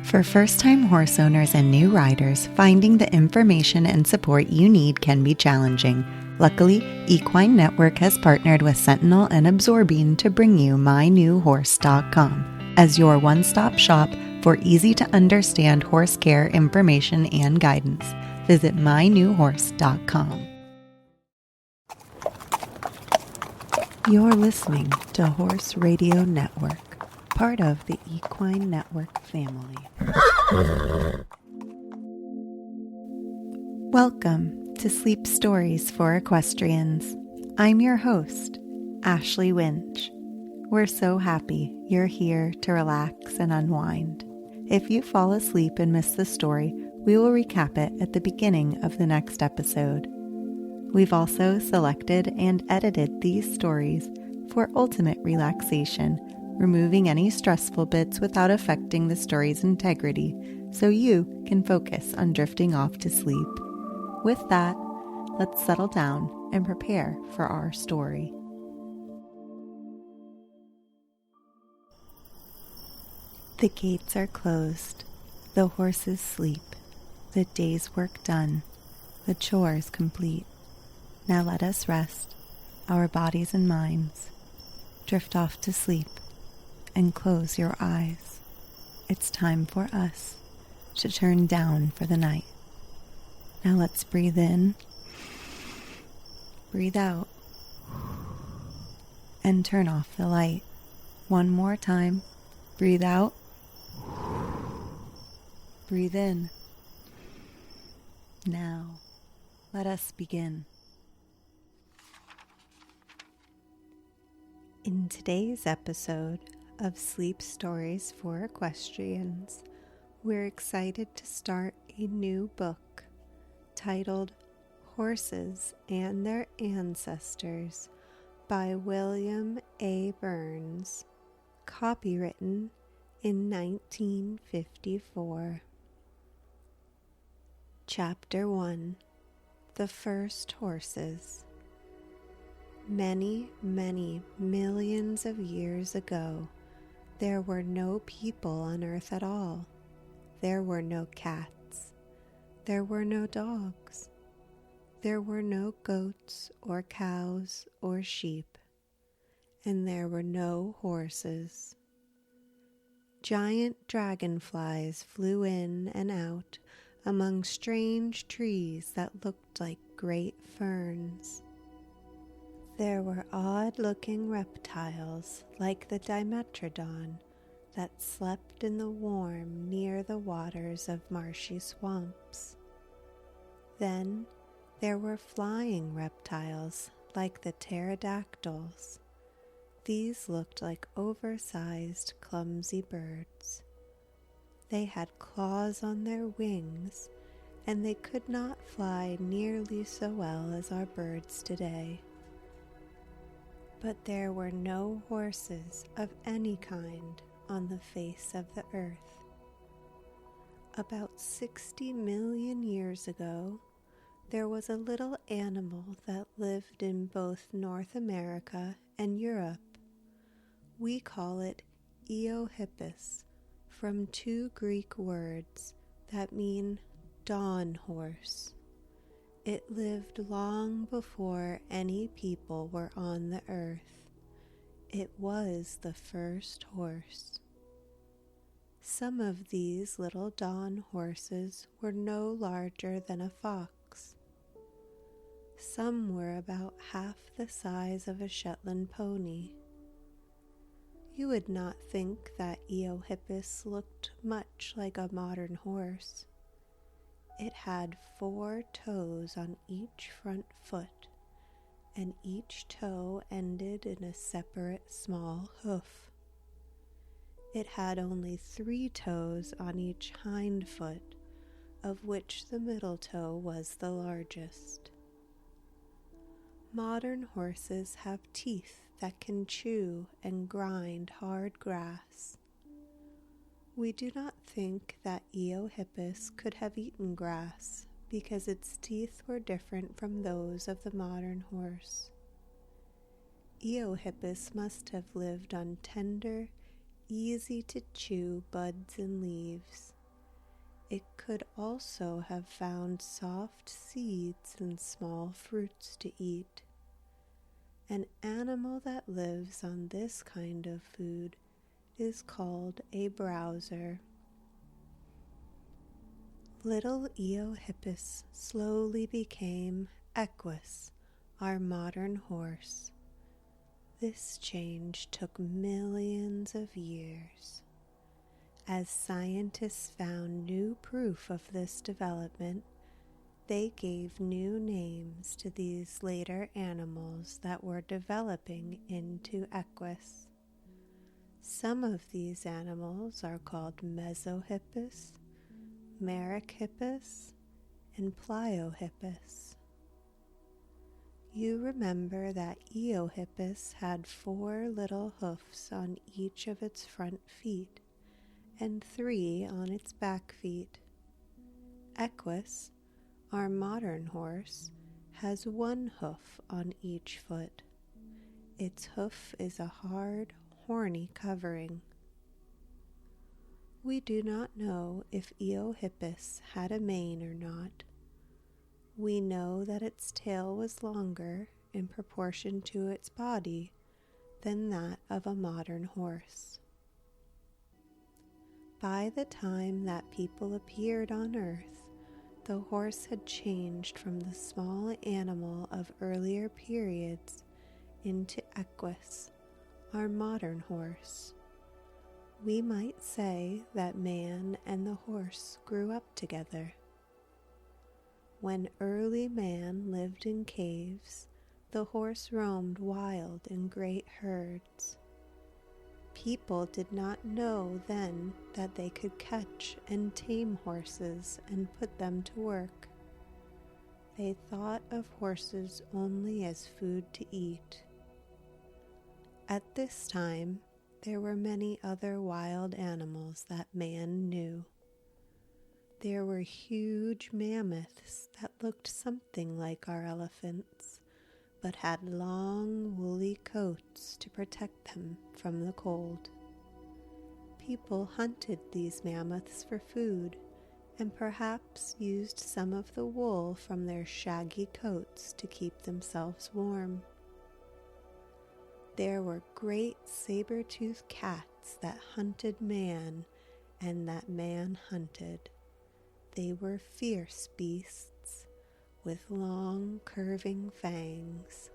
For first-time horse owners and new riders, finding the information and support you need can be challenging. Luckily, Equine Network has partnered with Sentinel and Absorbine to bring you MyNewHorse.com as your one-stop shop for easy-to-understand horse care information and guidance. Visit MyNewHorse.com. You're listening to Horse Radio Network, part of the Equine Network family. Welcome to Sleep Stories for Equestrians. I'm your host, Ashley Winch. We're so happy you're here to relax and unwind. If you fall asleep and miss the story, we will recap it at the beginning of the next episode. We've also selected and edited these stories for ultimate relaxation, removing any stressful bits without affecting the story's integrity, so you can focus on drifting off to sleep. With that, let's settle down and prepare for our story. The gates are closed, the horses sleep, the day's work done, the chores complete. Now let us rest, our bodies and minds. Drift off to sleep and close your eyes. It's time for us to turn down for the night. Now let's breathe in, breathe out, and turn off the light. One more time. Breathe out, breathe in. Now, let us begin. In today's episode of Sleep Stories for Equestrians, we're excited to start a new book titled Horses and Their Ancestors by William A. Burns, copywritten in 1954. Chapter 1: The First Horses. Many, many millions of years ago, there were no people on earth at all. There were no cats. There were no dogs. There were no goats or cows or sheep. And there were no horses. Giant dragonflies flew in and out among strange trees that looked like great ferns. There were odd-looking reptiles like the Dimetrodon that slept in the warm near the waters of marshy swamps. Then there were flying reptiles like the pterodactyls. These looked like oversized, clumsy birds. They had claws on their wings, and they could not fly nearly so well as our birds today. But there were no horses of any kind on the face of the earth. About 60 million years ago, there was a little animal that lived in both North America and Europe. We call it Eohippus, from two Greek words that mean dawn horse. It lived long before any people were on the earth. It was the first horse. Some of these little dawn horses were no larger than a fox. Some were about half the size of a Shetland pony. You would not think that Eohippus looked much like a modern horse. It had 4 toes on each front foot, and each toe ended in a separate small hoof. It had only 3 toes on each hind foot, of which the middle toe was the largest. Modern horses have teeth that can chew and grind hard grass. We do not think that Eohippus could have eaten grass because its teeth were different from those of the modern horse. Eohippus must have lived on tender, easy-to-chew buds and leaves. It could also have found soft seeds and small fruits to eat. An animal that lives on this kind of food is called a browser. Little Eohippus slowly became Equus, our modern horse. This change took millions of years. As scientists found new proof of this development, they gave new names to these later animals that were developing into Equus. Some of these animals are called Mesohippus, Merychippus, and Pliohippus. You remember that Eohippus had 4 little hoofs on each of its front feet and 3 on its back feet. Equus, our modern horse, has 1 hoof on each foot. Its hoof is a hard, horny covering. We do not know if Eohippus had a mane or not. We know that its tail was longer in proportion to its body than that of a modern horse. By the time that people appeared on Earth, the horse had changed from the small animal of earlier periods into Equus, our modern horse. We might say that man and the horse grew up together. When early man lived in caves, the horse roamed wild in great herds. People did not know then that they could catch and tame horses and put them to work. They thought of horses only as food to eat. At this time, there were many other wild animals that man knew. There were huge mammoths that looked something like our elephants, but had long, woolly coats to protect them from the cold. People hunted these mammoths for food, and perhaps used some of the wool from their shaggy coats to keep themselves warm. There were great saber-toothed cats that hunted man, and that man hunted. They were fierce beasts with long, curving fangs.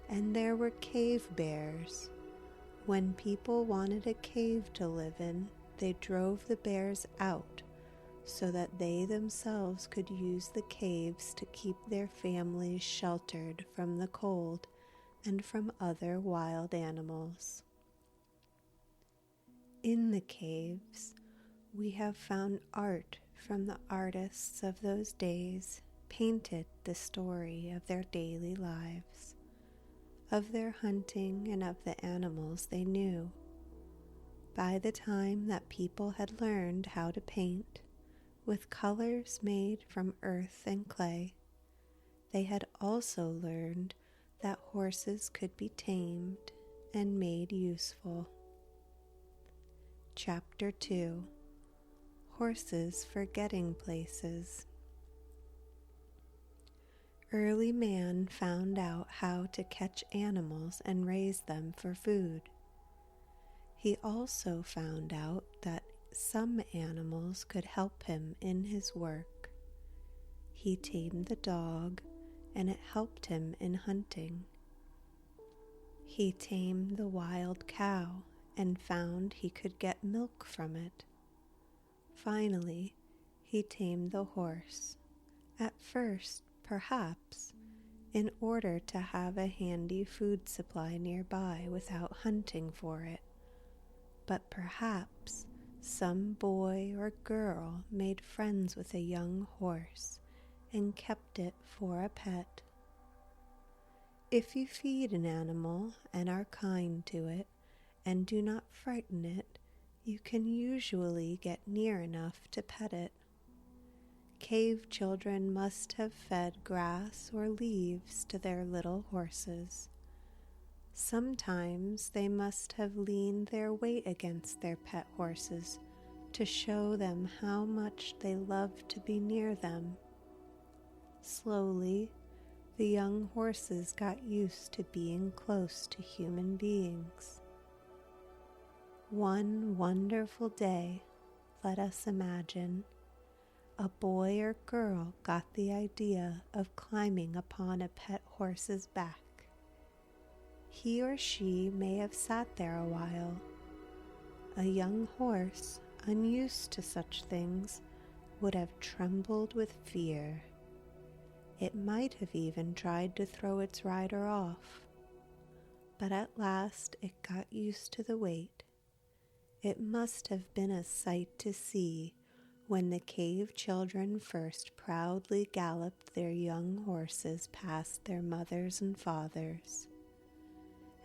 And there were cave bears. When people wanted a cave to live in, they drove the bears out so that they themselves could use the caves to keep their families sheltered from the cold and from other wild animals. In the caves, we have found art from the artists of those days painted the story of their daily lives, of their hunting and of the animals they knew. By the time that people had learned how to paint with colors made from earth and clay, they had also learned that horses could be tamed and made useful. Chapter 2: Horses for Getting Places. Early man found out how to catch animals and raise them for food. He also found out that some animals could help him in his work. He tamed the dog, and it helped him in hunting. He tamed the wild cow and found he could get milk from it. Finally, he tamed the horse, at first, perhaps, in order to have a handy food supply nearby without hunting for it. But perhaps some boy or girl made friends with a young horse and kept it for a pet. If you feed an animal and are kind to it and do not frighten it, you can usually get near enough to pet it. Cave children must have fed grass or leaves to their little horses. Sometimes they must have leaned their weight against their pet horses to show them how much they loved to be near them. Slowly, the young horses got used to being close to human beings. One wonderful day, let us imagine, a boy or girl got the idea of climbing upon a pet horse's back. He or she may have sat there a while. A young horse, unused to such things, would have trembled with fear. It might have even tried to throw its rider off. But at last it got used to the weight. It must have been a sight to see when the cave children first proudly galloped their young horses past their mothers and fathers.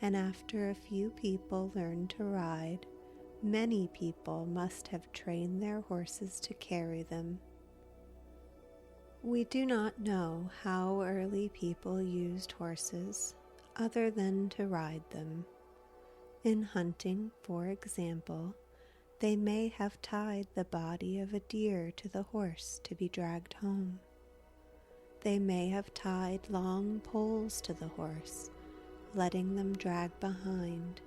And after a few people learned to ride, many people must have trained their horses to carry them. We do not know how early people used horses, other than to ride them. In hunting, for example, they may have tied the body of a deer to the horse to be dragged home. They may have tied long poles to the horse, letting them drag behind,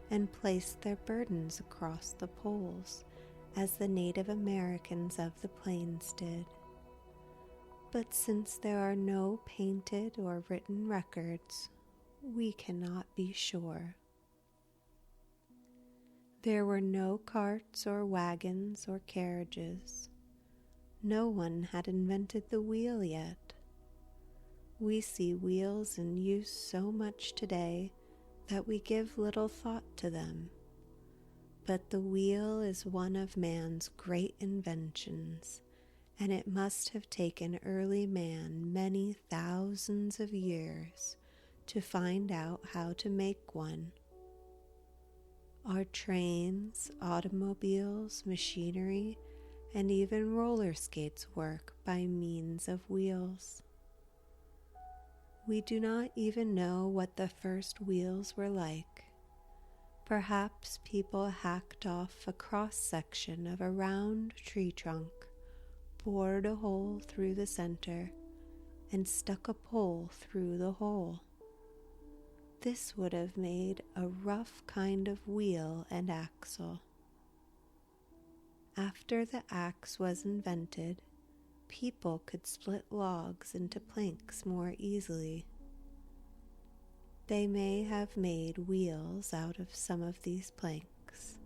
and placed their burdens across the poles, as the Native Americans of the plains did. But since there are no painted or written records, we cannot be sure. There were no carts or wagons or carriages. No one had invented the wheel yet. We see wheels in use so much today that we give little thought to them. But the wheel is one of man's great inventions, and it must have taken early man many thousands of years to find out how to make one. Our trains, automobiles, machinery, and even roller skates work by means of wheels. We do not even know what the first wheels were like. Perhaps people hacked off a cross-section of a round tree trunk, bored a hole through the center, and stuck a pole through the hole. This would have made a rough kind of wheel and axle. After the axe was invented, people could split logs into planks more easily. They may have made wheels out of some of these planks.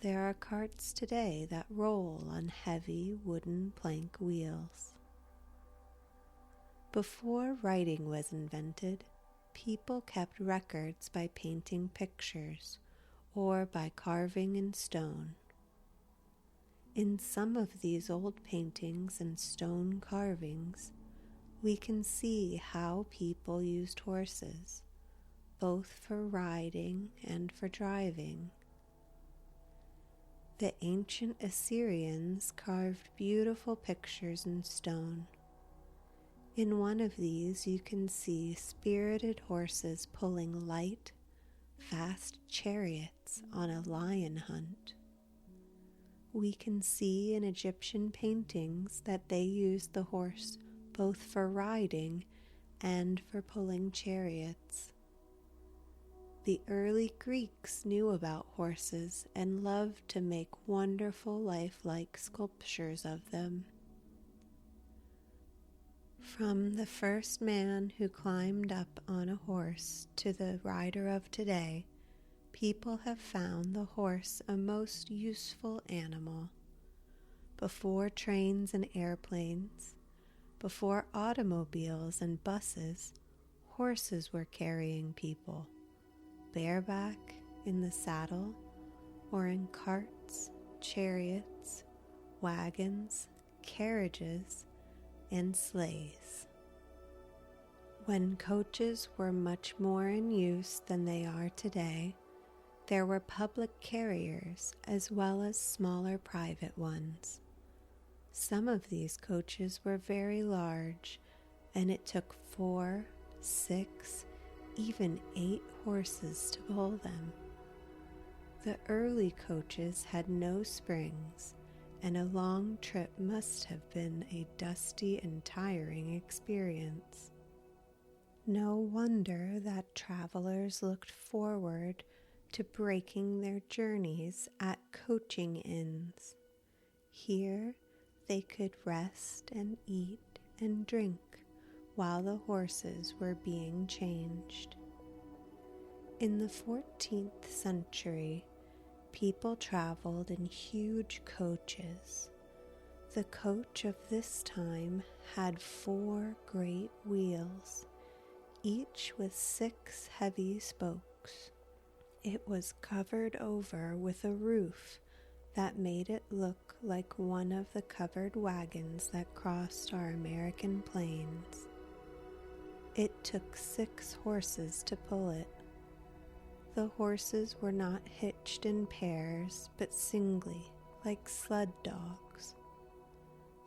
There are carts today that roll on heavy wooden plank wheels. Before writing was invented, people kept records by painting pictures or by carving in stone. In some of these old paintings and stone carvings, we can see how people used horses, both for riding and for driving. The ancient Assyrians carved beautiful pictures in stone. In one of these, you can see spirited horses pulling light, fast chariots on a lion hunt. We can see in Egyptian paintings that they used the horse both for riding and for pulling chariots. The early Greeks knew about horses and loved to make wonderful lifelike sculptures of them. From the first man who climbed up on a horse to the rider of today, people have found the horse a most useful animal. Before trains and airplanes, before automobiles and buses, horses were carrying people, bareback, in the saddle, or in carts, chariots, wagons, carriages, and sleighs. When coaches were much more in use than they are today, there were public carriers as well as smaller private ones. Some of these coaches were very large, and it took 4, 6, even 8 horses to pull them. The early coaches had no springs, and a long trip must have been a dusty and tiring experience. No wonder that travelers looked forward to breaking their journeys at coaching inns. Here they could rest and eat and drink while the horses were being changed. In the 14th century, people traveled in huge coaches. The coach of this time had 4 great wheels, each with 6 heavy spokes. It was covered over with a roof that made it look like one of the covered wagons that crossed our American plains. It took 6 horses to pull it. The horses were not hitched in pairs, but singly, like sled dogs.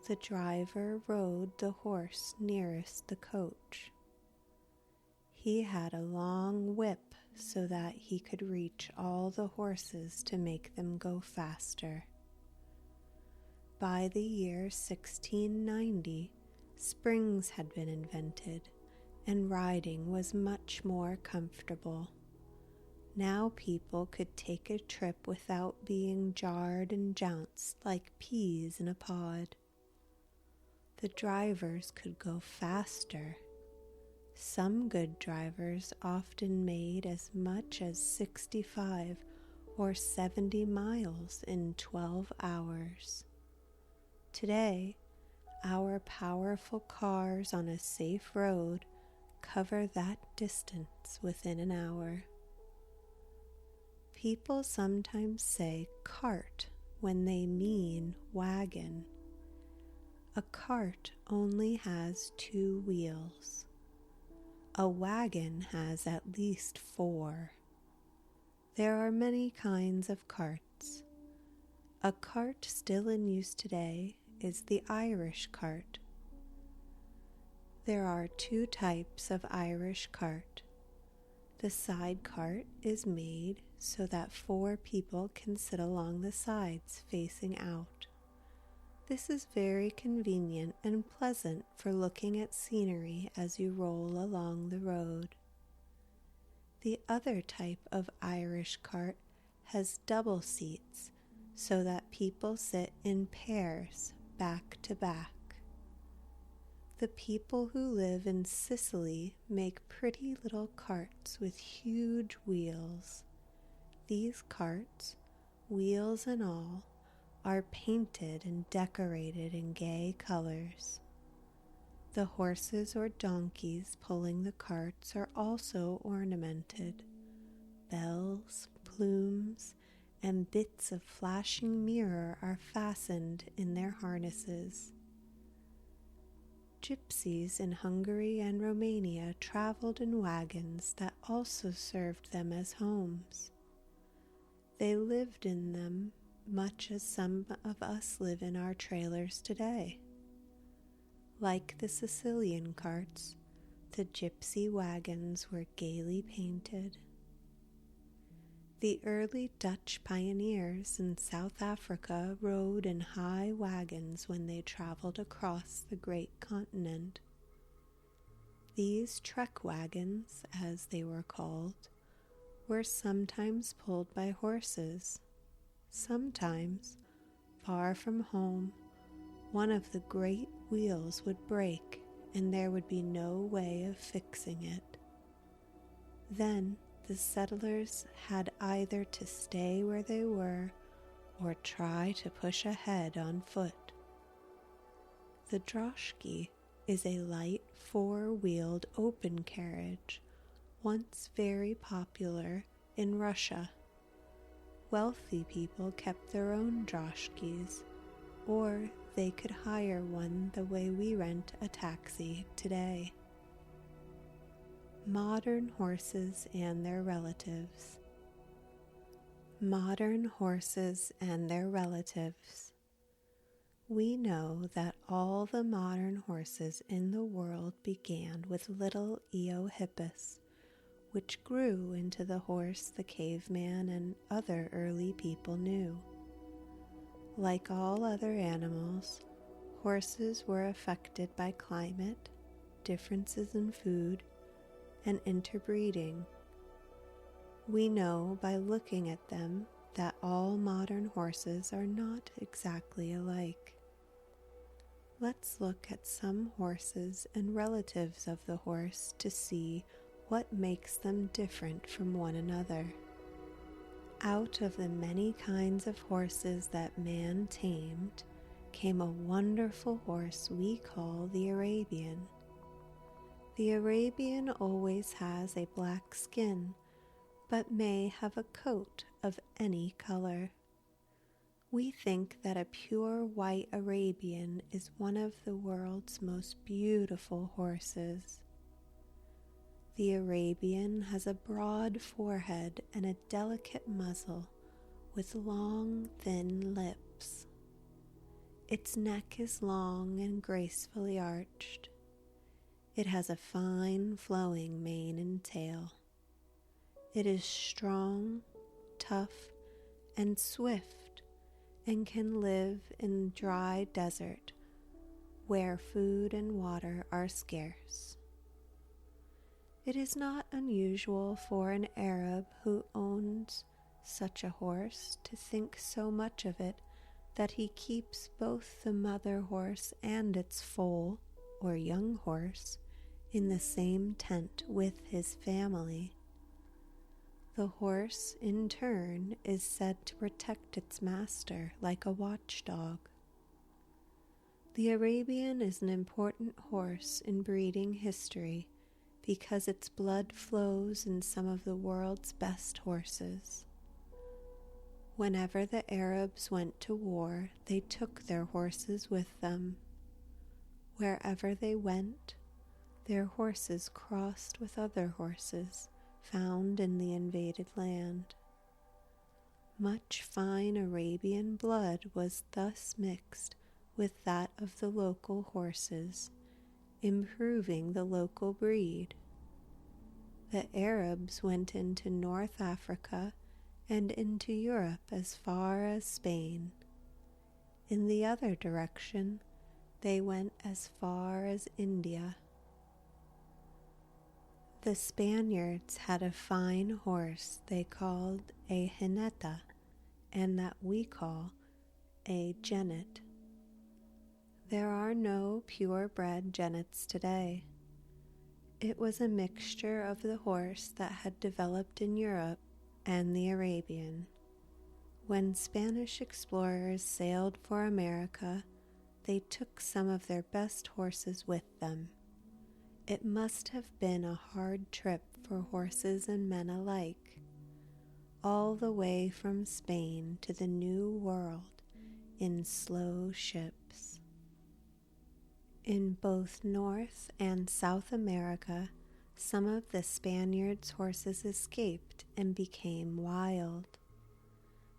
The driver rode the horse nearest the coach. He had a long whip so that he could reach all the horses to make them go faster. By the year 1690, springs had been invented, and riding was much more comfortable. Now people could take a trip without being jarred and jounced like peas in a pod. The drivers could go faster. Some good drivers often made as much as 65 or 70 miles in 12 hours. Today, our powerful cars on a safe road cover that distance within an hour. People sometimes say cart when they mean wagon. A cart only has 2 wheels. A wagon has at least 4. There are many kinds of carts. A cart still in use today is the Irish cart. There are 2 types of Irish cart. The side cart is made so that 4 people can sit along the sides facing out. This is very convenient and pleasant for looking at scenery as you roll along the road. The other type of Irish cart has double seats so that people sit in pairs back to back. The people who live in Sicily make pretty little carts with huge wheels. These carts, wheels and all, are painted and decorated in gay colors. The horses or donkeys pulling the carts are also ornamented. Bells, plumes, and bits of flashing mirror are fastened in their harnesses. Gypsies in Hungary and Romania traveled in wagons that also served them as homes. They lived in them much as some of us live in our trailers today. Like the Sicilian carts, the gypsy wagons were gaily painted. The early Dutch pioneers in South Africa rode in high wagons when they traveled across the great continent. These trek wagons, as they were called, were sometimes pulled by horses. Sometimes, far from home, one of the great wheels would break and there would be no way of fixing it. Then the settlers had either to stay where they were or try to push ahead on foot. The droshky is a light 4-wheeled open carriage, once very popular in Russia. Wealthy people kept their own droshkis, or they could hire one the way we rent a taxi today. Modern horses and their relatives. Modern horses and their relatives. We know that all the modern horses in the world began with little Eohippus, which grew into the horse the caveman and other early people knew. Like all other animals, horses were affected by climate, differences in food, and interbreeding. We know by looking at them that all modern horses are not exactly alike. Let's look at some horses and relatives of the horse to see what makes them different from one another. Out of the many kinds of horses that man tamed came a wonderful horse we call the Arabian. The Arabian always has a black skin, but may have a coat of any color. We think that a pure white Arabian is one of the world's most beautiful horses. The Arabian has a broad forehead and a delicate muzzle with long, thin lips. Its neck is long and gracefully arched. It has a fine, flowing mane and tail. It is strong, tough, and swift, and can live in dry desert where food and water are scarce. It is not unusual for an Arab who owns such a horse to think so much of it that he keeps both the mother horse and its foal, or young horse, in the same tent with his family. The horse, in turn, is said to protect its master like a watchdog. The Arabian is an important horse in breeding history because its blood flows in some of the world's best horses. Whenever the Arabs went to war, they took their horses with them. Wherever they went, their horses crossed with other horses found in the invaded land. Much fine Arabian blood was thus mixed with that of the local horses, improving the local breed. The Arabs went into North Africa and into Europe as far as Spain. In the other direction, they went as far as India. The Spaniards had a fine horse they called a jineta, and that we call a jennet. There are no purebred jennets today. It was a mixture of the horse that had developed in Europe and the Arabian. When Spanish explorers sailed for America, they took some of their best horses with them. It must have been a hard trip for horses and men alike, all the way from Spain to the New World in slow ships. In both North and South America, some of the Spaniards' horses escaped and became wild.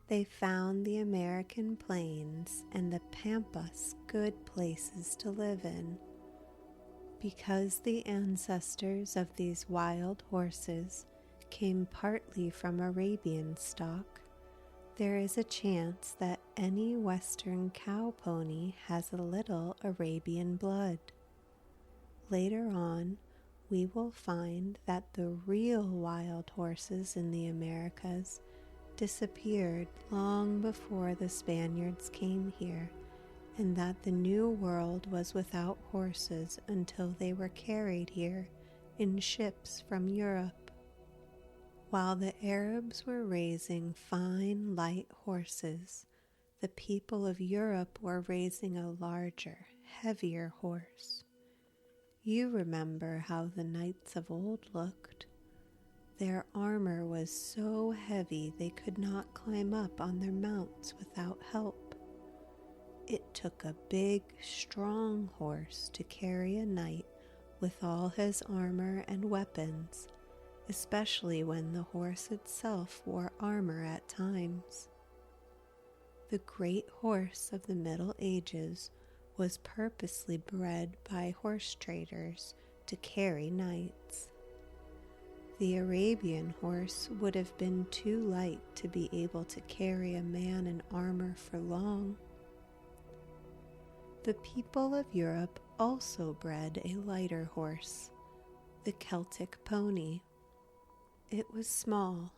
They found the American plains and the pampas good places to live in. Because the ancestors of these wild horses came partly from Arabian stock, there is a chance that any Western cow pony has a little Arabian blood. Later on, we will find that the real wild horses in the Americas disappeared long before the Spaniards came here, and that the New World was without horses until they were carried here in ships from Europe. While the Arabs were raising fine, light horses, the people of Europe were raising a larger, heavier horse. You remember how the knights of old looked. Their armor was so heavy they could not climb up on their mounts without help. It took a big, strong horse to carry a knight with all his armor and weapons, especially when the horse itself wore armor at times. The great horse of the Middle Ages was purposely bred by horse traders to carry knights. The Arabian horse would have been too light to be able to carry a man in armor for long. The people of Europe also bred a lighter horse, the Celtic pony. It was small,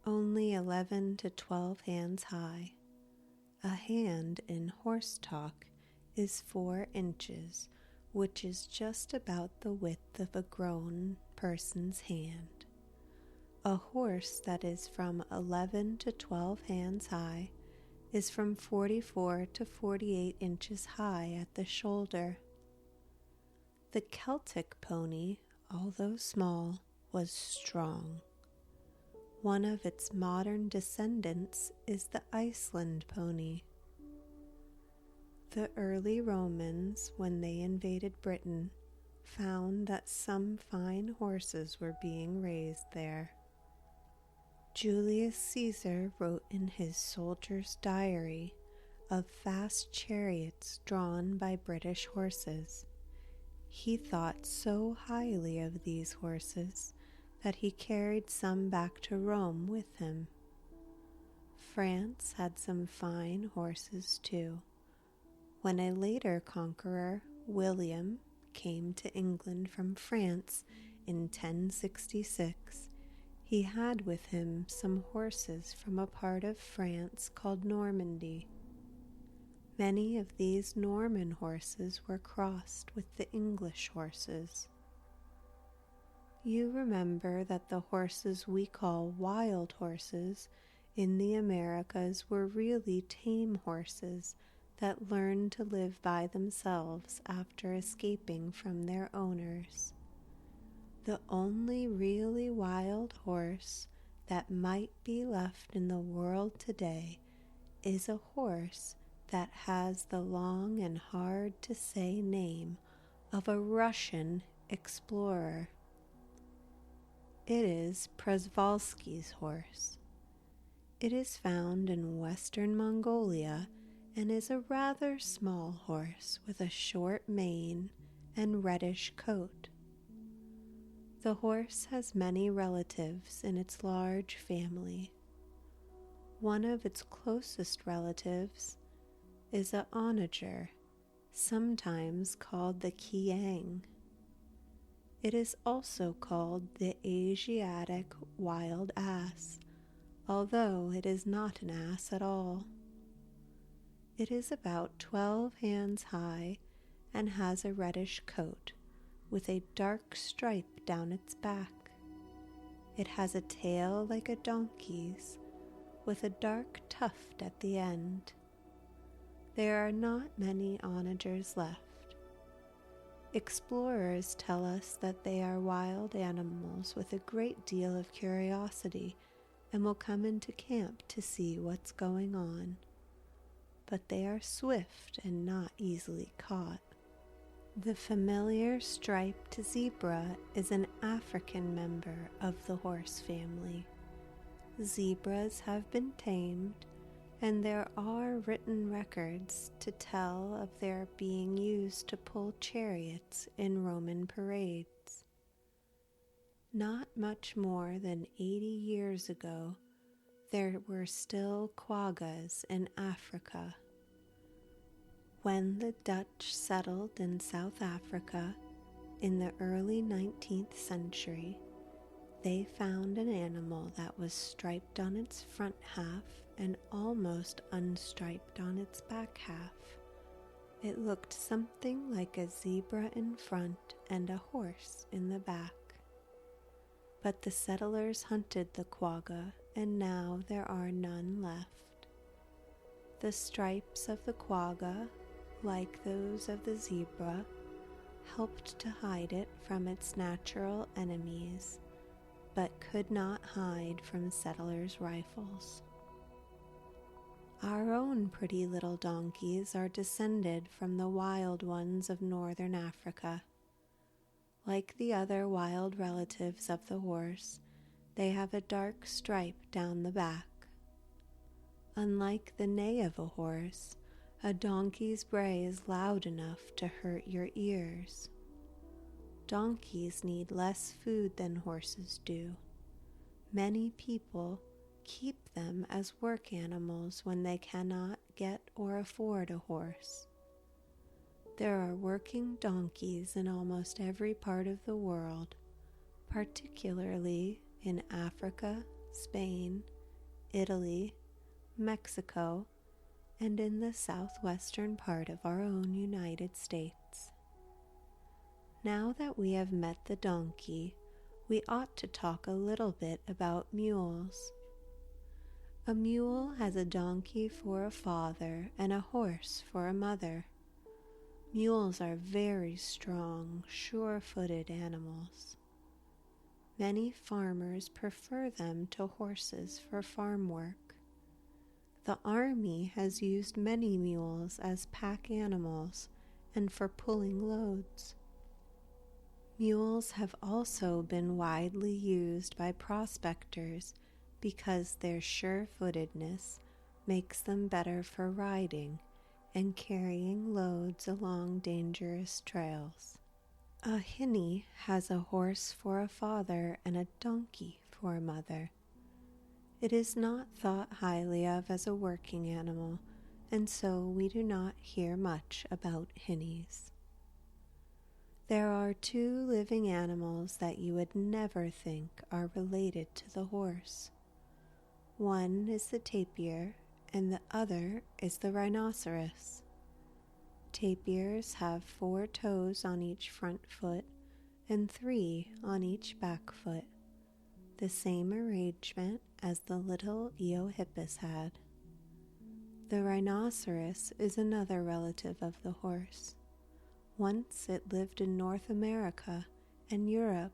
only 11 to 12 hands high. A hand in horse talk is 4 inches, which is just about the width of a grown person's hand. A horse that is from 11 to 12 hands high is from 44 to 48 inches high at the shoulder. The Celtic pony, although small, was strong. One of its modern descendants is the Iceland pony. The early Romans, when they invaded Britain, found that some fine horses were being raised there. Julius Caesar wrote in his soldier's diary of fast chariots drawn by British horses. He thought so highly of these horses that he carried some back to Rome with him. France had some fine horses too. When a later conqueror, William, came to England from France in 1066, he had with him some horses from a part of France called Normandy. Many of these Norman horses were crossed with the English horses. You remember that the horses we call wild horses in the Americas were really tame horses that learned to live by themselves after escaping from their owners. The only really wild horse that might be left in the world today is a horse that has the long and hard-to-say name of a Russian explorer. It is Przewalski's horse. It is found in western Mongolia and is a rather small horse with a short mane and reddish coat. The horse has many relatives in its large family. One of its closest relatives is a onager, sometimes called the Kiang. It is also called the Asiatic wild ass, although it is not an ass at all. It is about 12 hands high and has a reddish coat with a dark stripe down its back. It has a tail like a donkey's, with a dark tuft at the end. There are not many onagers left. Explorers tell us that they are wild animals with a great deal of curiosity and will come into camp to see what's going on. But they are swift and not easily caught. The familiar striped zebra is an African member of the horse family. Zebras have been tamed, and there are written records to tell of their being used to pull chariots in Roman parades. Not much more than 80 years ago, there were still quaggas in Africa. When the Dutch settled in South Africa in the early 19th century, they found an animal that was striped on its front half and almost unstriped on its back half. It looked something like a zebra in front and a horse in the back. But the settlers hunted the quagga, and now there are none left. The stripes of the quagga, like those of the zebra, helped to hide it from its natural enemies, but could not hide from settlers' rifles. Our own pretty little donkeys are descended from the wild ones of northern Africa. Like the other wild relatives of the horse, they have a dark stripe down the back. Unlike the neigh of a horse, a donkey's bray is loud enough to hurt your ears. Donkeys need less food than horses do. Many people keep them as work animals when they cannot get or afford a horse. There are working donkeys in almost every part of the world, particularly in Africa, Spain, Italy, Mexico, and in the southwestern part of our own United States. Now that we have met the donkey, we ought to talk a little bit about mules. A mule has a donkey for a father and a horse for a mother. Mules are very strong, sure-footed animals. Many farmers prefer them to horses for farm work. The army has used many mules as pack animals and for pulling loads. Mules have also been widely used by prospectors because their sure-footedness makes them better for riding and carrying loads along dangerous trails. A hinny has a horse for a father and a donkey for a mother. It is not thought highly of as a working animal, and so we do not hear much about hinnies. There are two living animals that you would never think are related to the horse. One is the tapir, and the other is the rhinoceros. Tapirs have 4 toes on each front foot and 3 on each back foot, the same arrangement as the little Eohippus had. The rhinoceros is another relative of the horse. Once it lived in North America and Europe,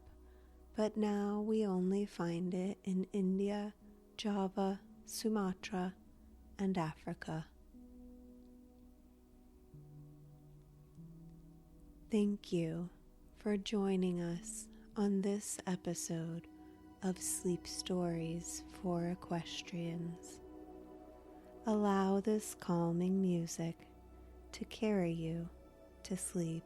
but now we only find it in India, Java, Sumatra, and Africa. Thank you for joining us on this episode of Sleep Stories for Equestrians. Allow this calming music to carry you to sleep.